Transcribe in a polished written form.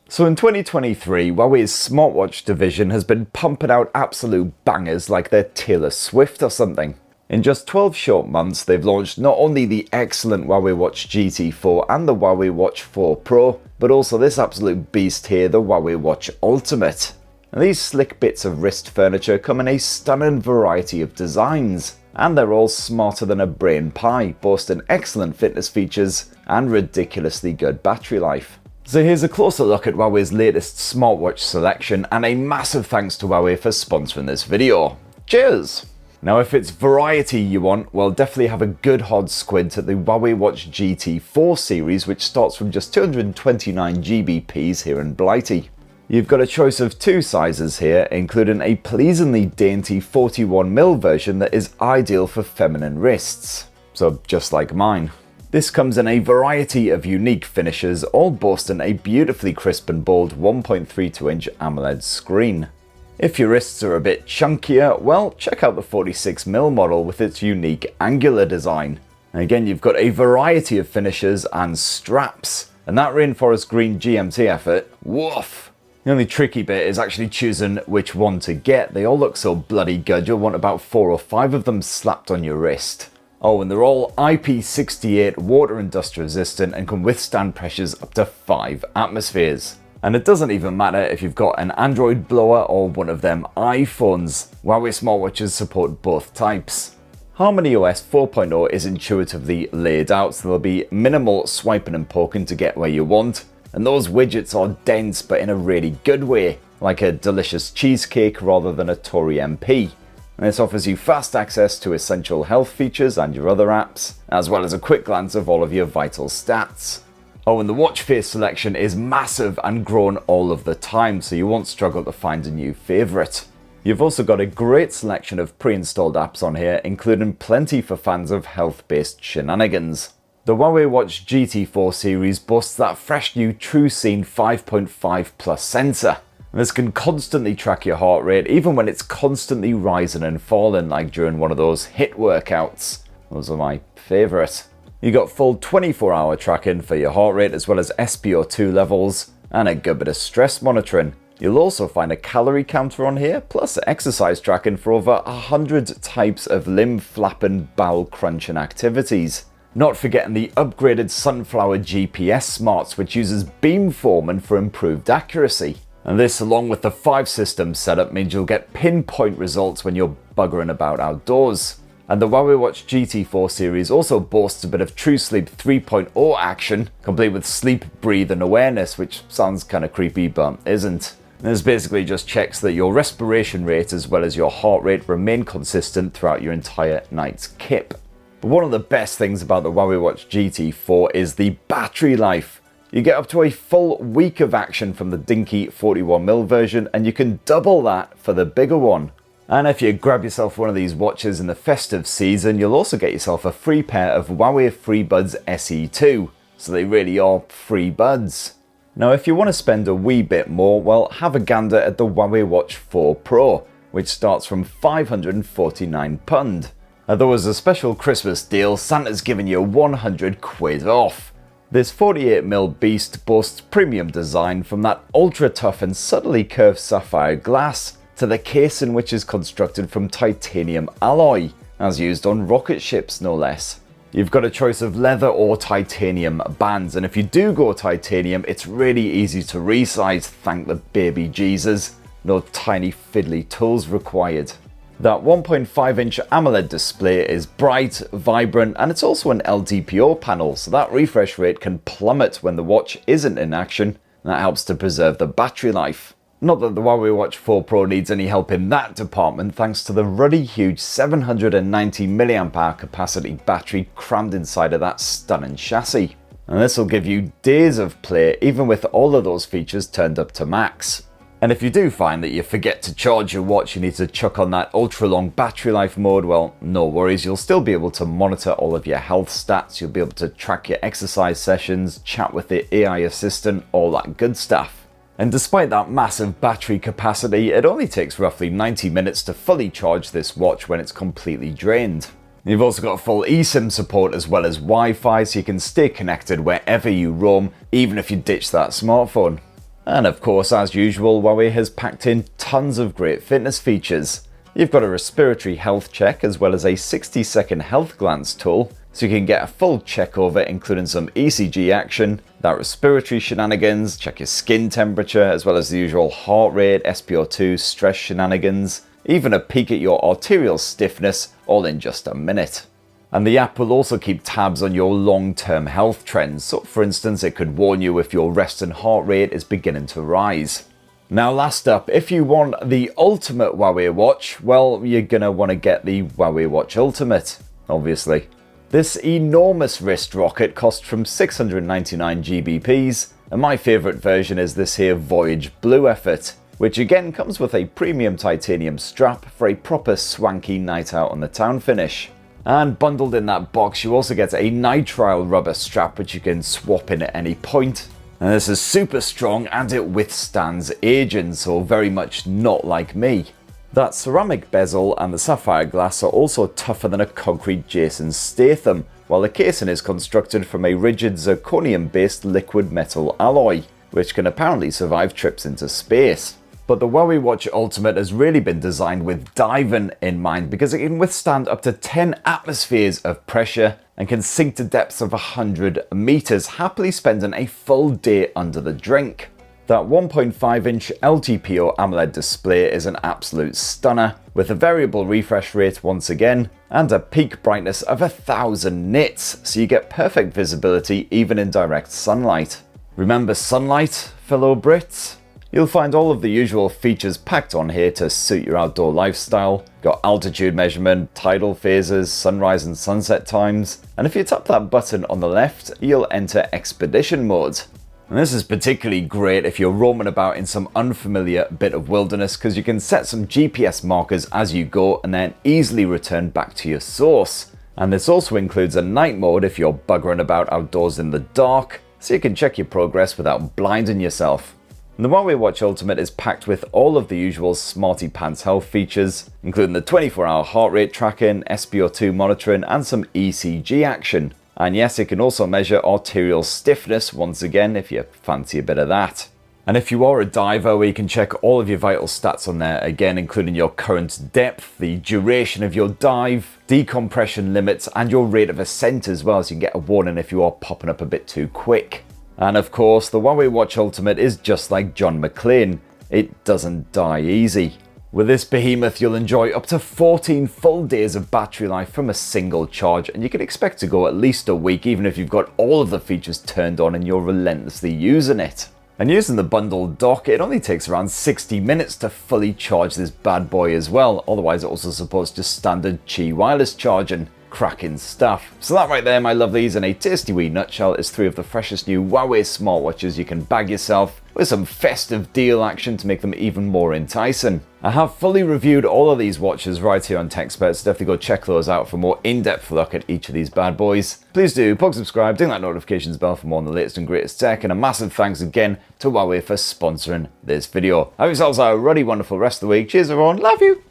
So in 2023, Huawei's smartwatch division has been pumping out absolute bangers like they're Taylor Swift or something. In just 12 short months, they've launched not only the excellent Huawei Watch GT4 and the Huawei Watch 4 Pro, but also this absolute beast here, the Huawei Watch Ultimate. And these slick bits of wrist furniture come in a stunning variety of designs, and they're all smarter than a brain pie, boasting excellent fitness features and ridiculously good battery life. So here's a closer look at Huawei's latest smartwatch selection, and a massive thanks to Huawei for sponsoring this video. Cheers! Now if it's variety you want, well definitely have a good hard squint at the Huawei Watch GT4 series, which starts from just 229 GBPs here in Blighty. You've got a choice of two sizes here, including a pleasingly dainty 41mm version that is ideal for feminine wrists. So just like mine. This comes in a variety of unique finishes, all boasting a beautifully crisp and bold 1.32-inch AMOLED screen. If your wrists are a bit chunkier, well, check out the 46mm model with its unique angular design. And again, you've got a variety of finishes and straps, and that rainforest green GMT effort, woof! The only tricky bit is actually choosing which one to get. They all look so bloody good, you'll want about 4 or 5 of them slapped on your wrist. Oh, and they're all IP68 water and dust resistant and can withstand pressures up to 5 atmospheres. And it doesn't even matter if you've got an Android blower or one of them iPhones. Huawei smartwatches support both types. HarmonyOS 4.0 is intuitively laid out, so there'll be minimal swiping and poking to get where you want. And those widgets are dense but in a really good way, like a delicious cheesecake rather than a Tory MP. And this offers you fast access to essential health features and your other apps, as well as a quick glance of all of your vital stats. Oh, and the watch face selection is massive and growing all of the time, so you won't struggle to find a new favourite. You've also got a great selection of pre-installed apps on here, including plenty for fans of health-based shenanigans. The Huawei Watch GT4 series boasts that fresh new TrueScene 5.5 Plus sensor. This can constantly track your heart rate, even when it's constantly rising and falling, like during one of those HIIT workouts. Those are my favourite. You got full 24-hour tracking for your heart rate, as well as SpO2 levels, and a good bit of stress monitoring. You'll also find a calorie counter on here, plus exercise tracking for over 100 types of limb flapping, bowel crunching activities. Not forgetting the upgraded Sunflower GPS smarts, which uses beamforming for improved accuracy. And this, along with the 5-system setup, means you'll get pinpoint results when you're buggering about outdoors. And the Huawei Watch GT4 series also boasts a bit of True Sleep 3.0 action, complete with sleep, breathe and awareness, which sounds kinda creepy but isn't. This basically just checks that your respiration rate as well as your heart rate remain consistent throughout your entire night's kip. But one of the best things about the Huawei Watch GT4 is the battery life. You get up to a full week of action from the dinky 41mm version, and you can double that for the bigger one. And if you grab yourself one of these watches in the festive season, you'll also get yourself a free pair of Huawei FreeBuds SE2. So they really are free buds. Now if you want to spend a wee bit more, well, have a gander at the Huawei Watch 4 Pro, which starts from £549. Although as a special Christmas deal, Santa's giving you 100 quid off. This 48mm beast boasts premium design, from that ultra tough and subtly curved sapphire glass to the casing, which is constructed from titanium alloy, as used on rocket ships no less. You've got a choice of leather or titanium bands, and if you do go titanium, it's really easy to resize, thank the baby Jesus. No tiny fiddly tools required. That 1.5-inch AMOLED display is bright, vibrant, and it's also an LTPO panel, so that refresh rate can plummet when the watch isn't in action, and that helps to preserve the battery life. Not that the Huawei Watch 4 Pro needs any help in that department, thanks to the ruddy huge 790mAh capacity battery crammed inside of that stunning chassis. And this will give you days of play, even with all of those features turned up to max. And if you do find that you forget to charge your watch, you need to chuck on that ultra long battery life mode, well, no worries, you'll still be able to monitor all of your health stats, you'll be able to track your exercise sessions, chat with the AI assistant, all that good stuff. And despite that massive battery capacity, it only takes roughly 90 minutes to fully charge this watch when it's completely drained. You've also got full eSIM support as well as Wi-Fi, so you can stay connected wherever you roam, even if you ditch that smartphone. And of course, as usual, Huawei has packed in tons of great fitness features. You've got a respiratory health check as well as a 60-second health glance tool, so you can get a full check over including some ECG action, that respiratory shenanigans, check your skin temperature, as well as the usual heart rate, SpO2, stress shenanigans, even a peek at your arterial stiffness, all in just a minute. And the app will also keep tabs on your long-term health trends, so for instance it could warn you if your rest and heart rate is beginning to rise. Now last up, if you want the ultimate Huawei watch, well, you're gonna want to get the Huawei Watch Ultimate, obviously. This enormous wrist rocket costs from 699 GBPs, and my favourite version is this here Voyage Blue Effort, which again comes with a premium titanium strap for a proper swanky night out on the town finish. And bundled in that box you also get a nitrile rubber strap which you can swap in at any point. And this is super strong and it withstands aging, so very much not like me. That ceramic bezel and the sapphire glass are also tougher than a concrete Jason Statham, while the casing is constructed from a rigid zirconium-based liquid metal alloy, which can apparently survive trips into space. But the Huawei Watch Ultimate has really been designed with diving in mind because it can withstand up to 10 atmospheres of pressure and can sink to depths of 100 meters, happily spending a full day under the drink. That 1.5-inch LTPO AMOLED display is an absolute stunner, with a variable refresh rate once again, and a peak brightness of 1000 nits, so you get perfect visibility even in direct sunlight. Remember sunlight, fellow Brits? You'll find all of the usual features packed on here to suit your outdoor lifestyle. Got altitude measurement, tidal phases, sunrise and sunset times, and if you tap that button on the left, you'll enter expedition mode. And this is particularly great if you're roaming about in some unfamiliar bit of wilderness because you can set some GPS markers as you go and then easily return back to your source. And this also includes a night mode if you're buggering about outdoors in the dark, so you can check your progress without blinding yourself. And the Huawei Watch Ultimate is packed with all of the usual smarty pants health features, including the 24-hour heart rate tracking, SpO2 monitoring, and some ECG action. And yes, it can also measure arterial stiffness once again if you fancy a bit of that. And if you are a diver, well, you can check all of your vital stats on there again, including your current depth, the duration of your dive, decompression limits, and your rate of ascent as well, so you can get a warning if you are popping up a bit too quick. And of course, the Huawei Watch Ultimate is just like John McClane. It doesn't die easy. With this behemoth, you'll enjoy up to 14 full days of battery life from a single charge, and you can expect to go at least a week even if you've got all of the features turned on and you're relentlessly using it. And using the bundled dock, it only takes around 60 minutes to fully charge this bad boy as well, otherwise it also supports just standard Qi wireless charging. Cracking stuff. So that right there, my lovelies, in a tasty wee nutshell, is 3 of the freshest new Huawei smartwatches you can bag yourself, with some festive deal action to make them even more enticing. I have fully reviewed all of these watches right here on TechSperts, so definitely go check those out for a more in-depth look at each of these bad boys. Please do subscribe, ding that notifications bell for more on the latest and greatest tech, and a massive thanks again to Huawei for sponsoring this video. Have yourselves a really wonderful rest of the week. Cheers everyone, love you!